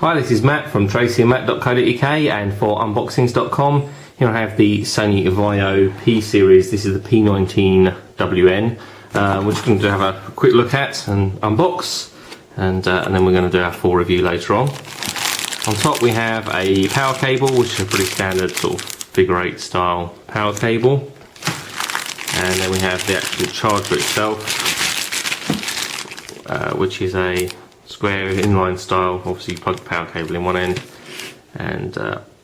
Hi, this is Matt from tracyandmatt.co.uk, and for unboxings.com. Here I have the Sony Vaio P series. This is the P19WN. We're just going to have a quick look at and unbox, and then we're going to do our full review later on. On top we have a power cable, which is a pretty standard sort of figure 8 style power cable. And then we have the actual charger itself, which is a square inline style. Obviously you plug the power cable in one end, and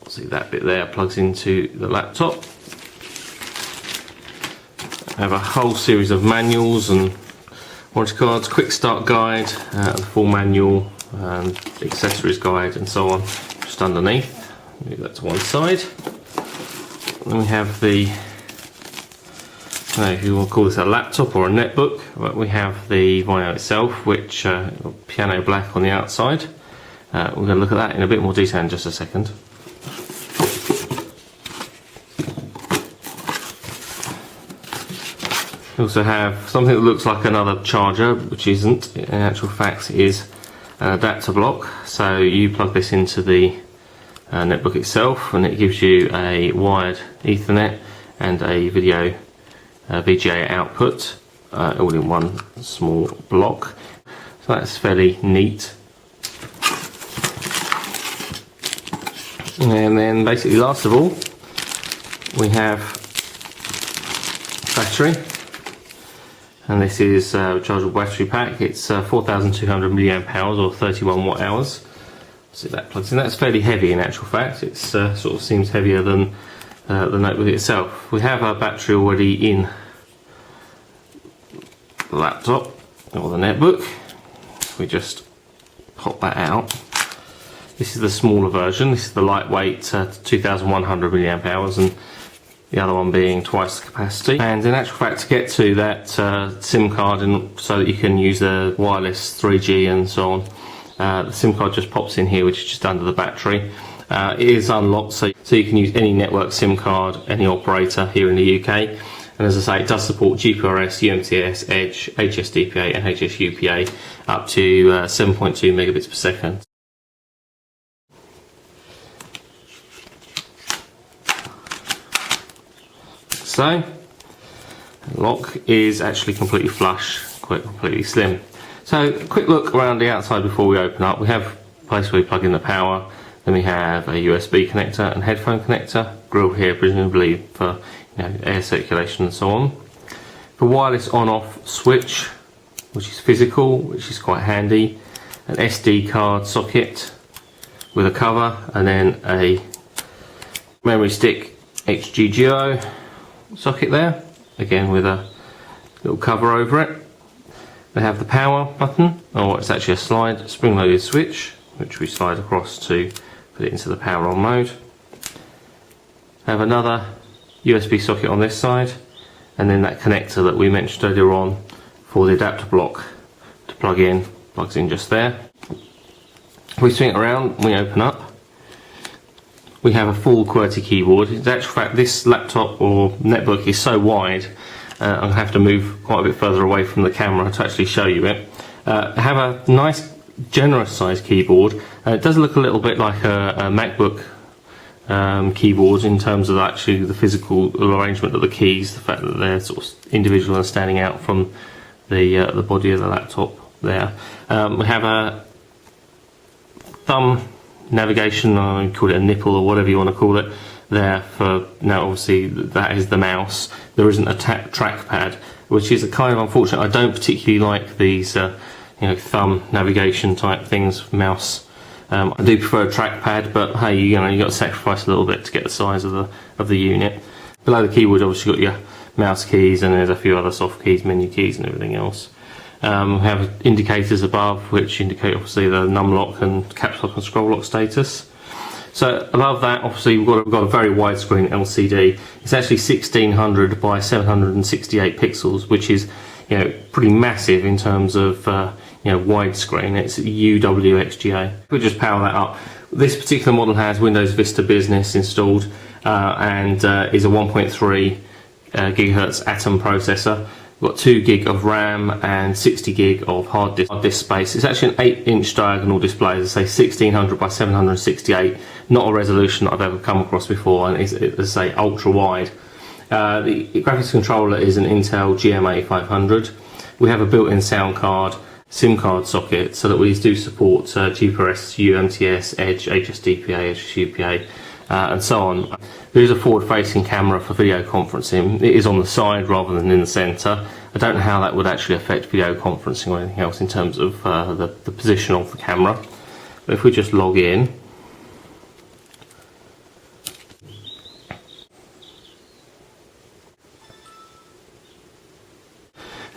see that bit there plugs into the laptop. I have a whole series of manuals and warranty cards, quick start guide, the full manual, accessories guide and so on just underneath. Move that to one side. Then we have the, if you want to call this a laptop or a netbook, but we have the Vaio itself, which piano black on the outside. We're going to look at that in a bit more detail in just a second. We also have something that looks like another charger, which isn't. In actual fact, is an adapter block. So you plug this into the netbook itself, and it gives you a wired Ethernet and a video VGA output, all in one small block. So that's fairly neat. And then basically last of all, we have battery. And this is a rechargeable battery pack. It's 4,200 mAh or 31 watt hours. So that plugs in. That's fairly heavy in actual fact. It sort of seems heavier than the notebook itself. We have our battery already in the laptop or the netbook. We just pop that out. This is the smaller version. This is the lightweight 2,100 mAh, and the other one being twice the capacity. And in actual fact, to get to that SIM card, and so that you can use the wireless 3G and so on, the SIM card just pops in here, which is just under the battery. It is unlocked, so you can use any network SIM card, any operator here in the UK. And as I say, it does support GPRS, UMTS, Edge, HSDPA and HSUPA up to 7.2 megabits per second. So, the lock is actually completely flush, quite completely slim. So, a quick look around the outside before we open up. We have a place where we plug in the power, then we have a USB connector and headphone connector, grille here presumably for air circulation and so on. The wireless on-off switch, which is physical, which is quite handy, an SD card socket with a cover, and then a memory stick HGGO socket there, again with a little cover over it. They have the power button, or it's actually a slide spring-loaded switch, which we slide across to put it into the power on mode. They have another USB socket on this side, and then that connector that we mentioned earlier on for the adapter block to plug in, plugs in just there. If we swing it around, we open up. We have a full QWERTY keyboard. In actual fact, this laptop or netbook is so wide, I'm going to have to move quite a bit further away from the camera to actually show you it. I have a nice, generous sized keyboard. It does look a little bit like a MacBook keyboard in terms of actually the physical arrangement of the keys, the fact that they're sort of individual and standing out from the body of the laptop there. We have a thumb navigation, or you call it a nipple or whatever you want to call it, there for, now obviously that is the mouse. There isn't a trackpad, which is a kind of unfortunate. I don't particularly like these thumb navigation type things, mouse. I do prefer a trackpad, but hey, you got to sacrifice a little bit to get the size of the unit. Below the keyboard, obviously got your mouse keys, and there's a few other soft keys, menu keys, and everything else. We have indicators above, which indicate obviously the num lock and caps lock and scroll lock status. So above that, obviously we've got a very widescreen LCD. It's actually 1600 by 768 pixels, which is pretty massive in terms of widescreen. It's UWXGA. We'll just power that up. This particular model has Windows Vista Business installed, and is a 1.3 gigahertz Atom processor. We've got 2 gig of RAM and 60 gig of hard disk space. It's actually an 8-inch diagonal display, as I say, 1600 by 768. Not a resolution that I've ever come across before, and it's, as I say, ultra wide. The graphics controller is an Intel GMA500. We have a built-in sound card, SIM card socket, so that we do support GPRS, UMTS, Edge, HSDPA, HSUPA, and so on. There is a forward-facing camera for video conferencing. It is on the side rather than in the centre. I don't know how that would actually affect video conferencing or anything else in terms of the position of the camera. But if we just log in,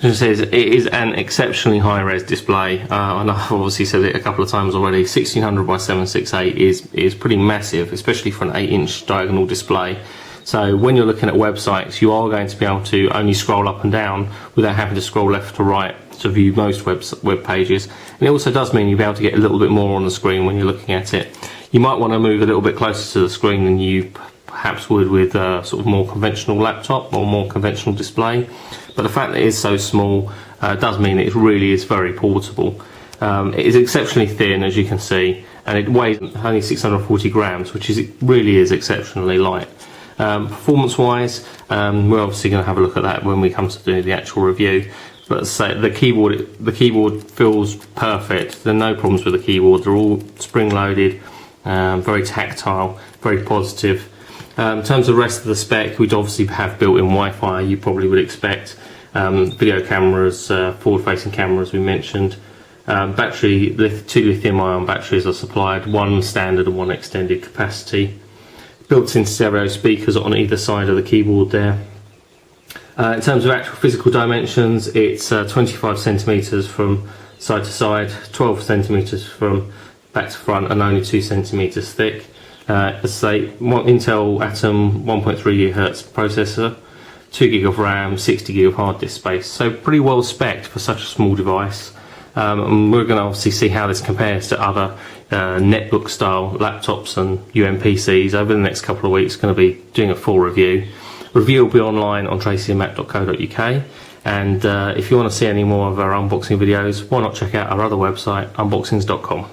as it says, it is an exceptionally high-res display, and I've obviously said it a couple of times already. 1600 by 768 is pretty massive, especially for an 8-inch diagonal display. So when you're looking at websites, you are going to be able to only scroll up and down without having to scroll left to right to view most web pages. And it also does mean you'll be able to get a little bit more on the screen when you're looking at it. You might want to move a little bit closer to the screen than you perhaps would with a sort of more conventional laptop or more conventional display. But the fact that it is so small does mean it really is very portable. It is exceptionally thin, as you can see, and it weighs only 640 grams, which really is exceptionally light. Performance-wise, we're obviously going to have a look at that when we come to do the actual review. But say the keyboard feels perfect. There are no problems with the keyboard. They're all spring-loaded, very tactile, very positive. In terms of the rest of the spec, we'd obviously have built-in Wi-Fi. You probably would expect video cameras, forward-facing cameras we mentioned. Battery, 2 lithium-ion batteries are supplied, 1 standard and 1 extended capacity. Built-in stereo speakers on either side of the keyboard there. In terms of actual physical dimensions, it's 25 centimeters from side to side, 12 centimeters from back to front, and only 2 centimeters thick. As I say, Intel Atom 1.3 GHz processor, 2 gig of RAM, 60 gig of hard disk space. So pretty well spec'd for such a small device. And we're going to obviously see how this compares to other netbook style laptops and UMPCs over the next couple of weeks. Going to be doing a full review. Review will be online on tracyandmac.co.uk, and if you want to see any more of our unboxing videos, why not check out our other website, unboxings.com.